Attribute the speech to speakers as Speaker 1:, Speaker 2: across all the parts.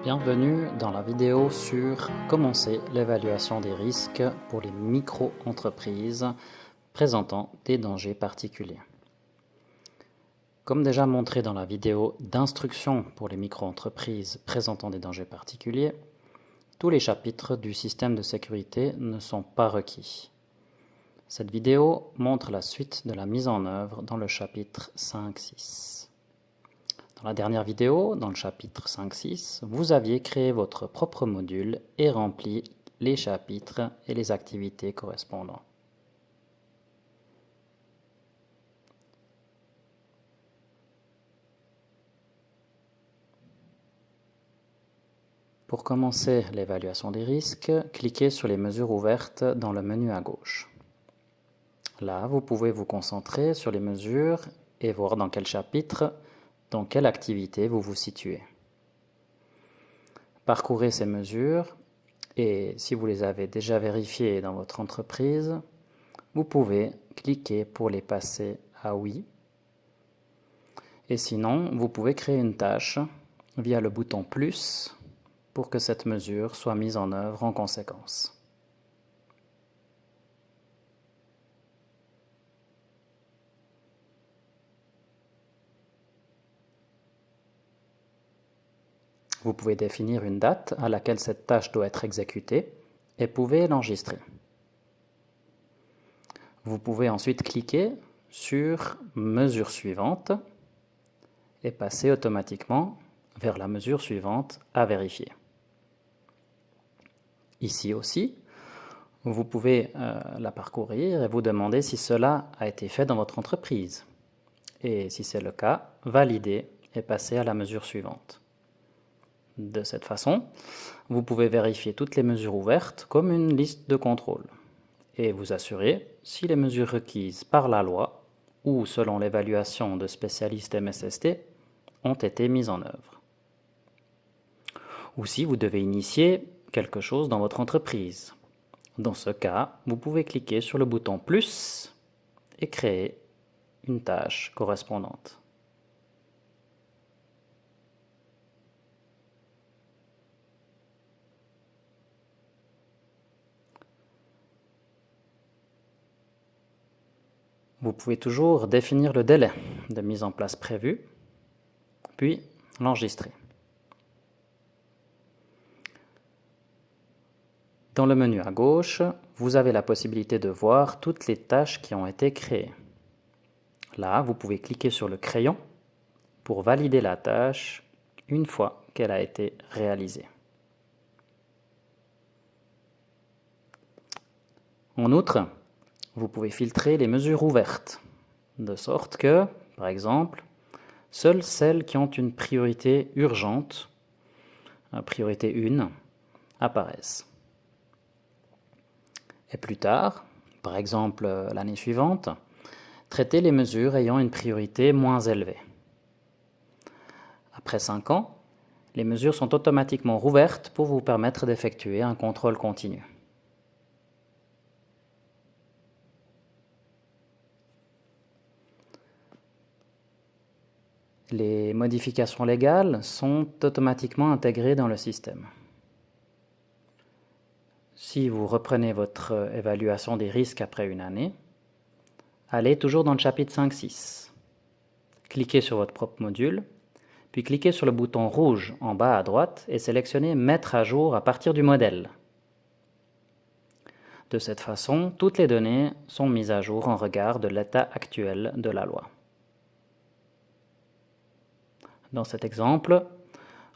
Speaker 1: Bienvenue dans la vidéo sur commencer l'évaluation des risques pour les micro-entreprises présentant des dangers particuliers. Comme déjà montré dans la vidéo d'instruction pour les micro-entreprises présentant des dangers particuliers, tous les chapitres du système de sécurité ne sont pas requis. Cette vidéo montre la suite de la mise en œuvre dans le chapitre 5.6. Dans la dernière vidéo, dans le chapitre 5.6, vous aviez créé votre propre module et rempli les chapitres et les activités correspondants. Pour commencer l'évaluation des risques, cliquez sur les mesures ouvertes dans le menu à gauche. Là, vous pouvez vous concentrer sur les mesures et voir dans quel chapitre, dans quelle activité vous vous situez. Parcourez ces mesures et si vous les avez déjà vérifiées dans votre entreprise, vous pouvez cliquer pour les passer à oui. Et sinon, vous pouvez créer une tâche via le bouton plus pour que cette mesure soit mise en œuvre en conséquence. Vous pouvez définir une date à laquelle cette tâche doit être exécutée et pouvez l'enregistrer. Vous pouvez ensuite cliquer sur « Mesure suivante » et passer automatiquement vers la mesure suivante à vérifier. Ici aussi, vous pouvez la parcourir et vous demander si cela a été fait dans votre entreprise. Et si c'est le cas, valider et passer à la mesure suivante. De cette façon, vous pouvez vérifier toutes les mesures ouvertes comme une liste de contrôle et vous assurer si les mesures requises par la loi ou selon l'évaluation de spécialistes MSST ont été mises en œuvre. Ou si vous devez initier quelque chose dans votre entreprise. Dans ce cas, vous pouvez cliquer sur le bouton plus et créer une tâche correspondante. Vous pouvez toujours définir le délai de mise en place prévu, puis l'enregistrer. Dans le menu à gauche, vous avez la possibilité de voir toutes les tâches qui ont été créées. Là, vous pouvez cliquer sur le crayon pour valider la tâche une fois qu'elle a été réalisée. En outre, vous pouvez filtrer les mesures ouvertes, de sorte que, par exemple, seules celles qui ont une priorité urgente, priorité 1, apparaissent. Et plus tard, par exemple l'année suivante, traitez les mesures ayant une priorité moins élevée. Après 5 ans, les mesures sont automatiquement rouvertes pour vous permettre d'effectuer un contrôle continu. Les modifications légales sont automatiquement intégrées dans le système. Si vous reprenez votre évaluation des risques après une année, allez toujours dans le chapitre 5.6. Cliquez sur votre propre module, puis cliquez sur le bouton rouge en bas à droite et sélectionnez « Mettre à jour à partir du modèle ». De cette façon, toutes les données sont mises à jour en regard de l'état actuel de la loi. Dans cet exemple,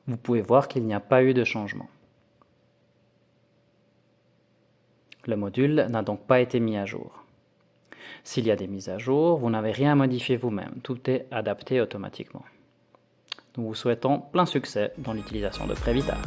Speaker 1: vous pouvez voir qu'il n'y a pas eu de changement. Le module n'a donc pas été mis à jour. S'il y a des mises à jour, vous n'avez rien à modifier vous-même, tout est adapté automatiquement. Nous vous souhaitons plein succès dans l'utilisation de Prévitard.